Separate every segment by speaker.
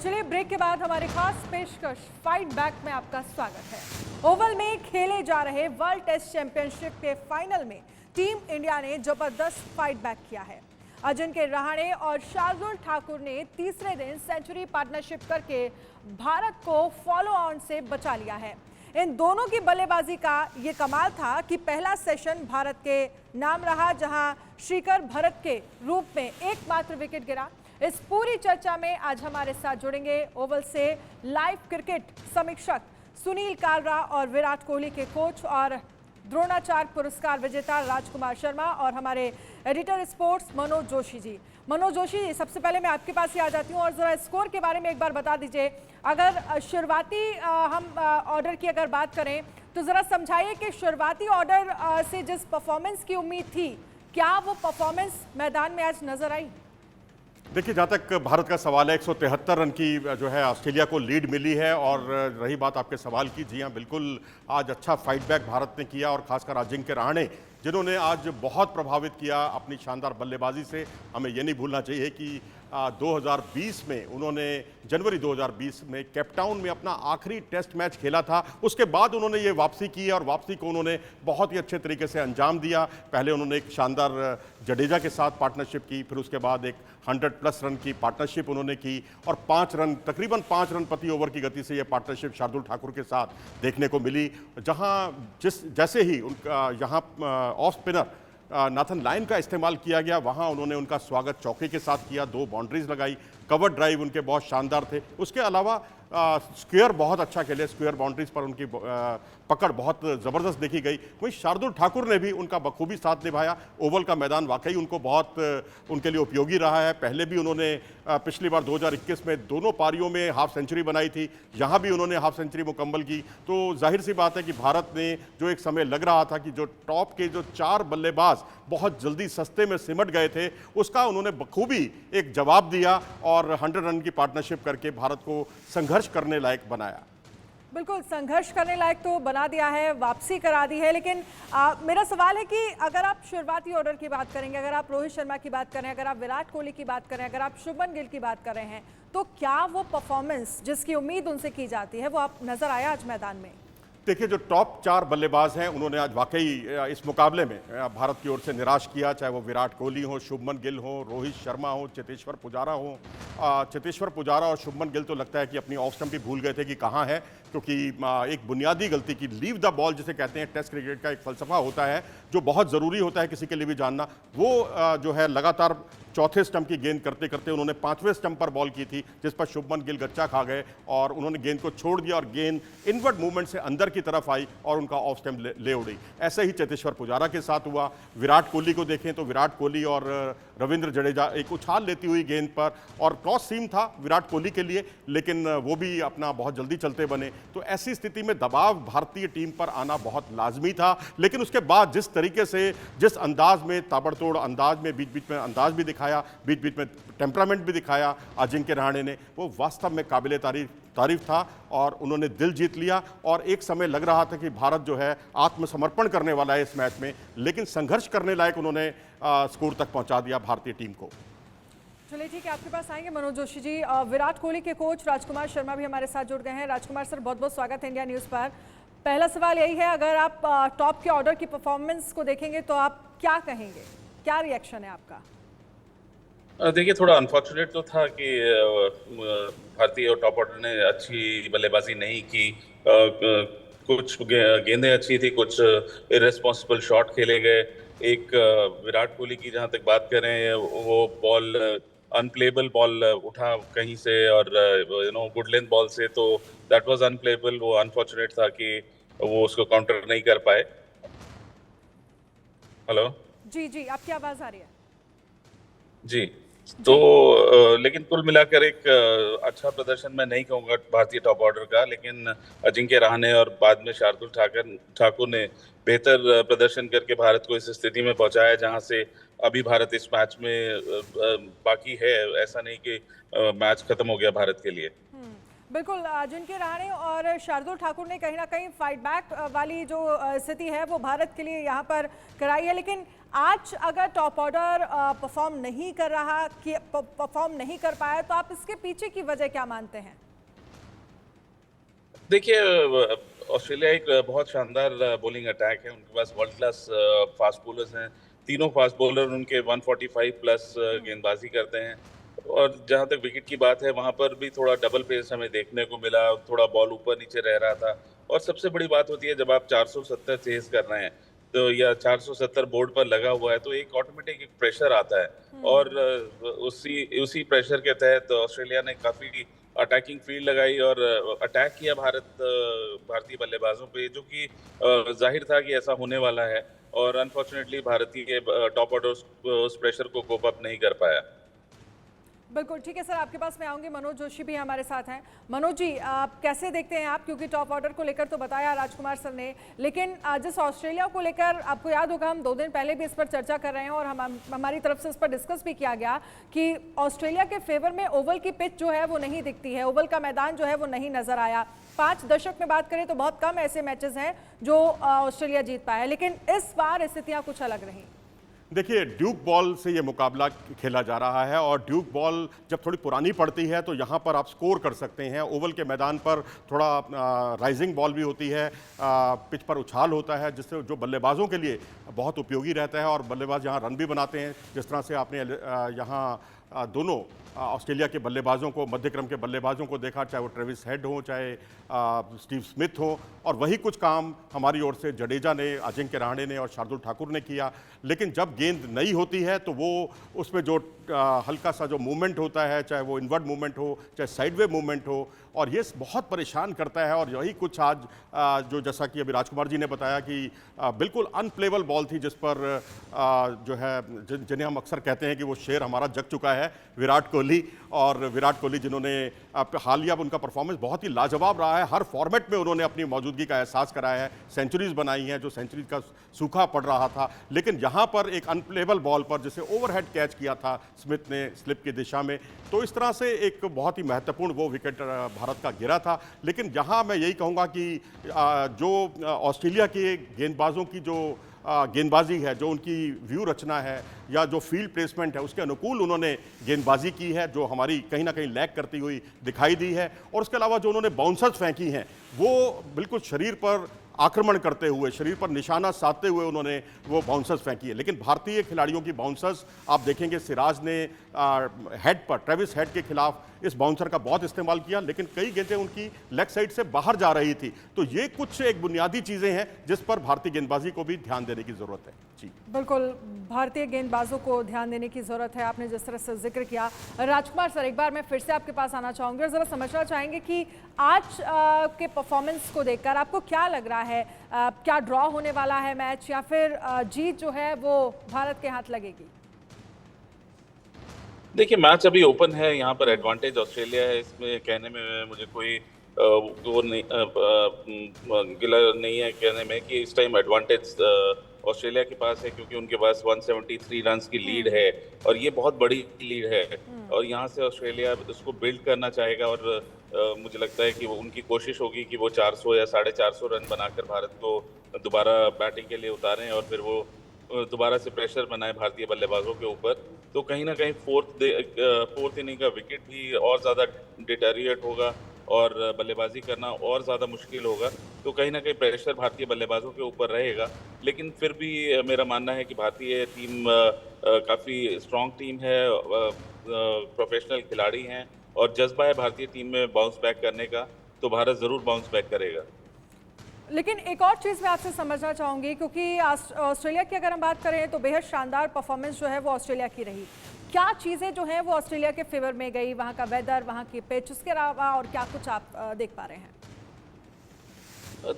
Speaker 1: चलिए ब्रेक के बाद हमारी खास पेशकश फाइट बैक में आपका स्वागत है। ओवल में खेले जा रहे वर्ल्ड टेस्ट चैंपियनशिप के फाइनल में टीम इंडिया ने जबरदस्त फाइट बैक किया है। अजिंक्य रहाणे और शार्दुल ठाकुर ने तीसरे दिन सेंचुरी पार्टनरशिप करके भारत को फॉलो ऑन से बचा लिया है। इन दोनों की बल्लेबाजी का ये कमाल था कि पहला सेशन भारत के नाम रहा, जहां श्रीकर भरत के रूप में एकमात्र विकेट गिरा। इस पूरी चर्चा में आज हमारे साथ जुड़ेंगे ओवल से लाइव क्रिकेट समीक्षक सुनील कालरा और विराट कोहली के कोच और द्रोणाचार्य पुरस्कार विजेता राजकुमार शर्मा और हमारे एडिटर स्पोर्ट्स मनोज जोशी जी। मनोज जोशी, सबसे पहले मैं आपके पास ही आ जाती हूँ और जरा स्कोर के बारे में एक बार बता दीजिए। अगर शुरुआती हम ऑर्डर की अगर बात करें तो जरा समझाइए कि शुरुआती ऑर्डर से जिस परफॉर्मेंस की उम्मीद थी, क्या वो परफॉर्मेंस मैदान में आज नजर आई?
Speaker 2: देखिए, जहाँ तक भारत का सवाल है, 173 रन की जो है ऑस्ट्रेलिया को लीड मिली है। और रही बात आपके सवाल की, जी हाँ बिल्कुल, आज अच्छा फाइट बैक भारत ने किया और खासकर अजिंक्य रहाणे जिन्होंने आज बहुत प्रभावित किया अपनी शानदार बल्लेबाजी से। हमें ये नहीं भूलना चाहिए कि 2020 में उन्होंने जनवरी 2020 में केपटाउन में अपना आखिरी टेस्ट मैच खेला था। उसके बाद उन्होंने ये वापसी की और वापसी को उन्होंने बहुत ही अच्छे तरीके से अंजाम दिया। पहले उन्होंने एक शानदार जडेजा के साथ पार्टनरशिप की, फिर उसके बाद एक 100+ रन की पार्टनरशिप उन्होंने की और तकरीबन 5 रन प्रति ओवर की गति से ये पार्टनरशिप शार्दुल ठाकुर के साथ देखने को मिली। जैसे ही उनका यहाँ ऑफ स्पिनर नाथन लायन का इस्तेमाल किया गया, वहां उन्होंने उनका स्वागत चौके के साथ किया, 2 बाउंड्रीज लगाई, कवर ड्राइव उनके बहुत शानदार थे। उसके अलावा स्क्वायर बहुत अच्छा खेले, स्क्वायर बाउंड्रीज पर उनकी पकड़ बहुत ज़बरदस्त देखी गई। वहीं शार्दुल ठाकुर ने भी उनका बखूबी साथ निभाया। ओवल का मैदान वाकई उनको बहुत उनके लिए उपयोगी रहा है। पहले भी उन्होंने पिछली बार 2021 में दोनों पारियों में हाफ सेंचुरी बनाई थी, यहाँ भी उन्होंने हाफ सेंचुरी मुकम्मल की। तो जाहिर सी बात है कि भारत ने जो एक समय लग रहा था कि जो टॉप के जो 4 बल्लेबाज बहुत जल्दी सस्ते में सिमट गए थे, उसका उन्होंने बखूबी एक जवाब दिया और 100 रन की पार्टनरशिप करके भारत को संघर्ष करने लायक बनाया।
Speaker 1: बिल्कुल, संघर्ष करने लायक तो बना दिया है, वापसी करा दी है। लेकिन मेरा सवाल है कि अगर आप शुरुआती ऑर्डर की बात करेंगे, अगर आप रोहित शर्मा की बात करें, अगर आप विराट कोहली की बात करें, अगर आप शुभमन गिल की बात कर रहे हैं, तो क्या वो परफॉर्मेंस जिसकी उम्मीद उनसे की जाती है वो आप नजर आया आज मैदान में?
Speaker 2: देखिए, जो टॉप 4 बल्लेबाज हैं उन्होंने आज वाकई इस मुकाबले में भारत की ओर से निराश किया, चाहे वो विराट कोहली हो, शुभमन गिल हो, रोहित शर्मा हो, चेतेश्वर पुजारा हो। चेतेश्वर पुजारा और शुभमन गिल तो लगता है कि अपनी ऑफ स्टंप भी भूल गए थे कि कहाँ है, क्योंकि एक बुनियादी गलती की, लीव द बॉल जिसे कहते हैं, टेस्ट क्रिकेट का एक फलसफा होता है जो बहुत ज़रूरी होता है किसी के लिए भी जानना। वो जो है लगातार चौथे स्टंप की गेंद करते करते उन्होंने 5वें स्टंप पर बॉल की थी, जिस पर शुभमन गिल गच्चा खा गए और उन्होंने गेंद को छोड़ दिया और गेंद इनवर्ट मूवमेंट से अंदर की तरफ आई और उनका ऑफ स्टंप ले उड़ी। ऐसे ही चेतेश्वर पुजारा के साथ हुआ। विराट कोहली को देखें तो विराट कोहली और रविंद्र जडेजा एक उछाल लेती हुई गेंद पर, और क्रॉस सीम था विराट कोहली के लिए, लेकिन वो भी अपना बहुत जल्दी चलते बने। तो ऐसी स्थिति में दबाव भारतीय टीम पर आना बहुत लाजमी था। लेकिन उसके बाद जिस तरीके से, जिस अंदाज में, ताबड़तोड़ अंदाज में, बीच बीच में अंदाज भी दिखाया, बीच बीच में टेम्परामेंट भी दिखाया अजिंक्य रहाणे ने, वो वास्तव में काबिले तारीफ था और उन्होंने दिल जीत लिया। और एक समय लग रहा था कि भारत जो है आत्मसमर्पण करने वाला है इस मैच में, लेकिन संघर्ष करने लायक उन्होंने स्कोर तक पहुंचा दिया भारतीय टीम को।
Speaker 1: चलिए ठीक है, आपके पास आएंगे मनोज जोशी जी। विराट कोहली के कोच राजकुमार शर्मा भी हमारे साथ जुड़ गए हैं। राजकुमार सर, बहुत बहुत स्वागत है इंडिया न्यूज़ पर। पहला सवाल यही है, अगर आप टॉप के ऑर्डर की परफॉर्मेंस को देखेंगे तो आप क्या कहेंगे, क्या रिएक्शन है आपका?
Speaker 3: देखिए, थोड़ा अनफॉर्चुनेट तो था कि भारतीय टॉप ऑर्डर ने अच्छी बल्लेबाजी नहीं की। कुछ गेंदें अच्छी थी, कुछ इररेस्पॉन्सिबल शॉट खेले गए। एक विराट कोहली की जहां तक बात करें, वो बॉल अनप्लेबल बॉल उठा कहीं से और गुड लेंथ बॉल से, तो दैट वाज अनप्लेबल। वो अनफॉर्चुनेट था कि वो उसको काउंटर नहीं कर पाए। हेलो
Speaker 1: जी जी, आपकी आवाज आ रही है
Speaker 3: जी। तो लेकिन कुल मिलाकर एक अच्छा प्रदर्शन मैं नहीं कहूंगा भारतीय टॉप ऑर्डर का, लेकिन अजिंक्य रहाणे और बाद में शार्दुल ठाकुर ने बेहतर प्रदर्शन करके भारत को इस स्थिति में पहुंचाया जहां से अभी भारत इस मैच में बाकी है। ऐसा नहीं कि मैच खत्म हो गया भारत के लिए।
Speaker 1: बिल्कुल, अजिंक्य रहाणे और शार्दुल ठाकुर ने कहीं ना कहीं फाइट बैक वाली जो स्थिति है वो भारत के लिए यहाँ पर कराई है। लेकिन आज अगर टॉप ऑर्डर परफॉर्म नहीं कर रहा, कि परफॉर्म नहीं कर पाया, तो आप इसके पीछे की वजह क्या मानते हैं?
Speaker 3: देखिए, ऑस्ट्रेलिया एक बहुत शानदार बॉलिंग अटैक है। उनके पास वर्ल्ड क्लास फास्ट बॉलर्स हैं। तीनों फास्ट बॉलर उनके 145 प्लस गेंदबाजी करते हैं। और जहां तक विकेट की बात है, वहां पर भी थोड़ा डबल पेस हमें देखने को मिला, थोड़ा बॉल ऊपर नीचे रह रहा था। और सबसे बड़ी बात होती है, जब आप 470 चेज कर रहे हैं तो या 470 बोर्ड पर लगा हुआ है, तो एक ऑटोमेटिक एक प्रेशर आता है। और उसी उसी प्रेशर के तहत ऑस्ट्रेलिया ने काफी अटैकिंग फील्ड लगाई और अटैक किया भारतीय बल्लेबाजों पे, जो कि जाहिर था कि ऐसा होने वाला है। और अनफॉर्चुनेटली भारतीय टॉप ऑर्डर उस प्रेशर को कोप अप नहीं कर पाया।
Speaker 1: बिल्कुल ठीक है सर, आपके पास मैं आऊंगी। मनोज जोशी भी हमारे साथ हैं। मनोज जी, आप कैसे देखते हैं आप, क्योंकि टॉप ऑर्डर को लेकर तो बताया राजकुमार सर ने, लेकिन जिस ऑस्ट्रेलिया को लेकर आपको याद होगा हम 2 दिन पहले भी इस पर चर्चा कर रहे हैं और हमारी तरफ से इस पर डिस्कस भी किया गया कि ऑस्ट्रेलिया के फेवर में ओवल की पिच जो है वो नहीं दिखती है, ओवल का मैदान जो है वो नहीं नजर आया। 5 दशक में बात करें तो बहुत कम ऐसे मैचेस हैं जो ऑस्ट्रेलिया जीत पाया है, लेकिन इस बार स्थितियां कुछ अलग रही।
Speaker 2: देखिए, ड्यूक बॉल से ये मुकाबला खेला जा रहा है और ड्यूक बॉल जब थोड़ी पुरानी पड़ती है तो यहाँ पर आप स्कोर कर सकते हैं। ओवल के मैदान पर थोड़ा राइजिंग बॉल भी होती है, पिच पर उछाल होता है, जिससे जो बल्लेबाजों के लिए बहुत उपयोगी रहता है और बल्लेबाज यहाँ रन भी बनाते हैं। जिस तरह से आपने यहाँ दोनों ऑस्ट्रेलिया के बल्लेबाजों को, मध्य क्रम के बल्लेबाजों को देखा, चाहे वो ट्रेविस हेड हो, चाहे स्टीव स्मिथ हो, और वही कुछ काम हमारी ओर से जडेजा ने, अजिंक्य रहाणे ने और शार्दुल ठाकुर ने किया। लेकिन जब गेंद नहीं होती है तो वो उसमें जो हल्का सा जो मूवमेंट होता है, चाहे वो इनवर्ड मूवमेंट हो, चाहे साइडवे मूवमेंट हो, और ये बहुत परेशान करता है। और यही कुछ आज जो जैसा कि अभी राजकुमार जी ने बताया कि बिल्कुल अनप्लेबल बॉल थी, जिस पर जो है जिन्हें हम अक्सर कहते हैं कि वो शेर हमारा जग चुका है, विराट कोहली। और विराट कोहली जिन्होंने हालिया उनका परफॉर्मेंस बहुत ही लाजवाब रहा है। हर फॉर्मेट में उन्होंने अपनी मौजूदगी का एहसास कराया है, सेंचुरीज बनाई हैं, जो सेंचुरीज का सूखा पड़ रहा था। लेकिन यहाँ पर एक अनप्लेबल बॉल पर जिसे ओवरहेड कैच किया था स्मिथ ने स्लिप की दिशा में, तो इस तरह से एक बहुत ही महत्वपूर्ण वो विकेट भारत का गिरा था। लेकिन यहाँ मैं यही कहूँगा कि जो ऑस्ट्रेलिया के गेंदबाजों की जो गेंदबाजी है, जो उनकी व्यू रचना है या जो फील्ड प्लेसमेंट है, उसके अनुकूल उन्होंने गेंदबाजी की है, जो हमारी कहीं ना कहीं लैग करती हुई दिखाई दी है। और उसके अलावा जो उन्होंने बाउंसर्स फेंकी हैं, वो बिल्कुल शरीर पर आक्रमण करते हुए, शरीर पर निशाना साधते हुए उन्होंने वो बाउंसर्स फेंकी है। लेकिन भारतीय खिलाड़ियों की बाउंसर्स आप देखेंगे, सिराज ने हेड पर, ट्रेविस हेड के खिलाफ इस बाउंसर का बहुत इस्तेमाल किया, लेकिन कई गेंदें उनकी लेग साइड से बाहर जा रही थी। तो ये कुछ एक बुनियादी चीज़ें हैं जिस पर भारतीय गेंदबाजी को भी ध्यान देने की ज़रूरत है। जी बिल्कुल,
Speaker 1: भारतीय गेंदबाजों को ध्यान देने की ज़रूरत है, आपने जिस तरह से जिक्र किया। राजकुमार सर, एक बार मैं फिर से आपके पास आना चाहूँगी और ज़रा समझना चाहेंगे कि आज के परफॉर्मेंस को देखकर आपको क्या लग रहा है, क्या ड्रॉ होने वाला है मैच, या फिर जीत जो है वो भारत के हाथ लगेगी?
Speaker 3: देखिए, मैच अभी ओपन है, यहाँ पर एडवांटेज ऑस्ट्रेलिया है। इसमें कहने में मुझे कोई वो नहीं, गिला नहीं है कहने में कि इस टाइम एडवांटेज ऑस्ट्रेलिया के पास है, क्योंकि उनके पास 173 रन की लीड है और ये बहुत बड़ी लीड है। और यहाँ से ऑस्ट्रेलिया उसको बिल्ड करना चाहेगा और मुझे लगता है कि वो उनकी कोशिश होगी कि वो 400 या 450 रन बनाकर भारत को दोबारा बैटिंग के लिए उतारें और फिर वो दोबारा से प्रेशर बनाए भारतीय बल्लेबाजों के ऊपर। तो कहीं ना कहीं फोर्थ इनिंग का विकेट भी और ज़्यादा डिटेरिएट होगा और बल्लेबाजी करना और ज़्यादा मुश्किल होगा। तो कहीं ना कहीं प्रेशर भारतीय बल्लेबाजों के ऊपर रहेगा। लेकिन फिर भी मेरा मानना है कि भारतीय टीम काफ़ी स्ट्रॉन्ग टीम है, प्रोफेशनल खिलाड़ी हैं और जज्बा है भारतीय टीम में बाउंस बैक करने का। तो भारत ज़रूर बाउंस बैक करेगा।
Speaker 1: लेकिन एक और चीज़ मैं आपसे समझना चाहूँगी, क्योंकि ऑस्ट्रेलिया की अगर हम बात करें तो बेहद शानदार परफॉर्मेंस जो है वो ऑस्ट्रेलिया की रही। क्या चीज़ें जो हैं वो ऑस्ट्रेलिया के फेवर में गई, वहाँ का वेदर, वहाँ की पिच, उसके अलावा और क्या कुछ आप देख पा रहे हैं?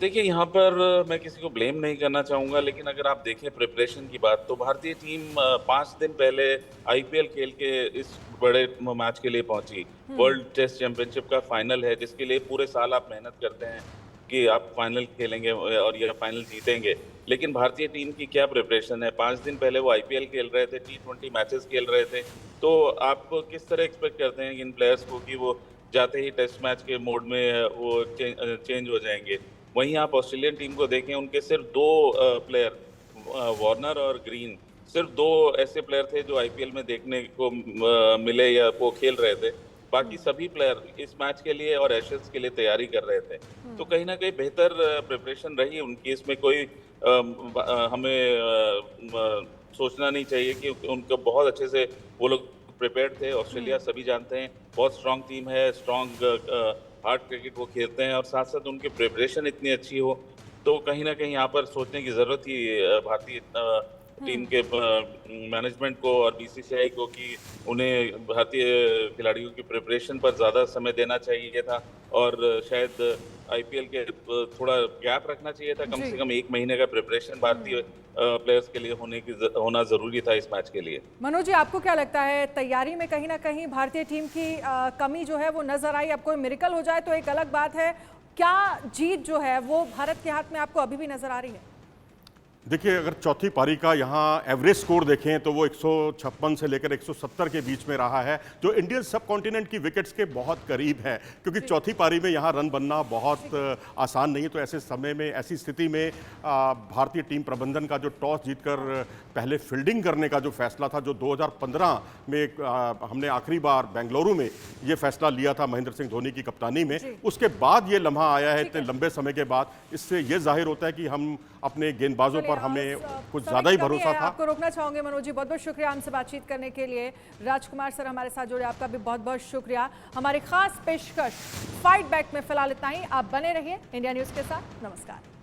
Speaker 3: देखिए, यहाँ पर मैं किसी को ब्लेम नहीं करना चाहूँगा, लेकिन अगर आप देखें प्रिपरेशन की बात, तो भारतीय टीम 5 दिन पहले आईपीएल खेल के इस बड़े मैच के लिए पहुंची। वर्ल्ड टेस्ट चैंपियनशिप का फाइनल है, जिसके लिए पूरे साल आप मेहनत करते हैं कि आप फाइनल खेलेंगे और ये फाइनल जीतेंगे। लेकिन भारतीय टीम की क्या प्रिपरेशन है? 5 दिन पहले वो आईपीएल खेल रहे थे, T20 मैचेस खेल रहे थे। तो आप किस तरह एक्सपेक्ट करते हैं इन प्लेयर्स को कि वो जाते ही टेस्ट मैच के मोड में वो चेंज हो जाएंगे। वहीं आप ऑस्ट्रेलियन टीम को देखें, उनके सिर्फ दो प्लेयर, वार्नर और ग्रीन, सिर्फ दो ऐसे प्लेयर थे जो आईपीएल में देखने को मिले या वो खेल रहे थे। बाकी सभी प्लेयर इस मैच के लिए और एशेज के लिए तैयारी कर रहे थे। तो कहीं ना कहीं बेहतर प्रिपरेशन रही उनकी। इसमें कोई हमें सोचना नहीं चाहिए कि उनको बहुत अच्छे से वो लोग प्रिपेयर्ड थे। ऑस्ट्रेलिया सभी जानते हैं बहुत स्ट्रांग टीम है, स्ट्रांग हार्ड क्रिकेट वो खेलते हैं, और साथ साथ उनकी प्रिपरेशन इतनी अच्छी हो तो कहीं ना कहीं यहाँ पर सोचने की जरूरत थी भारतीय टीम के मैनेजमेंट को और बीसीसीआई को कि उन्हें भारतीय खिलाड़ियों की प्रिपरेशन पर ज़्यादा समय देना चाहिए था, और शायद आईपीएल के थोड़ा गैप रखना चाहिए था। कम से कम 1 महीने का प्रिपरेशन भारतीय प्लेयर्स के लिए होना ज़रूरी था इस मैच के लिए।
Speaker 1: मनोज जी, आपको क्या लगता है, तैयारी में कहीं ना कहीं भारतीय टीम की कमी जो है वो नजर आई? अब कोई मिरेकल हो जाए तो एक अलग बात है, क्या जीत जो है वो भारत के हाथ में आपको अभी भी नजर आ रही है?
Speaker 2: देखिए, अगर चौथी पारी का यहाँ एवरेज स्कोर देखें तो वो 156 से लेकर 170 के बीच में रहा है, जो इंडियन सब कॉन्टिनेंट की विकेट्स के बहुत करीब है, क्योंकि चौथी पारी में यहाँ रन बनना बहुत आसान नहीं है। तो ऐसे समय में, ऐसी स्थिति में भारतीय टीम प्रबंधन का जो टॉस जीतकर पहले फील्डिंग करने का जो फैसला था, जो 2015 में हमने आखिरी बार बेंगलुरु में ये फैसला लिया था महेंद्र सिंह धोनी की कप्तानी में, उसके बाद ये लम्हा आया है इतने लंबे समय के बाद। इससे ये जाहिर होता है कि हम अपने गेंदबाजों पर हमें कुछ ज्यादा ही भरोसा था।
Speaker 1: आपको रोकना चाहूंगे मनोज जी, बहुत बहुत शुक्रिया हमसे बातचीत करने के लिए। राजकुमार सर हमारे साथ जुड़े, आपका भी बहुत बहुत शुक्रिया। हमारी खास पेशकश फाइट बैक में फिलहाल इतना ही। आप बने रहिए इंडिया न्यूज के साथ। नमस्कार।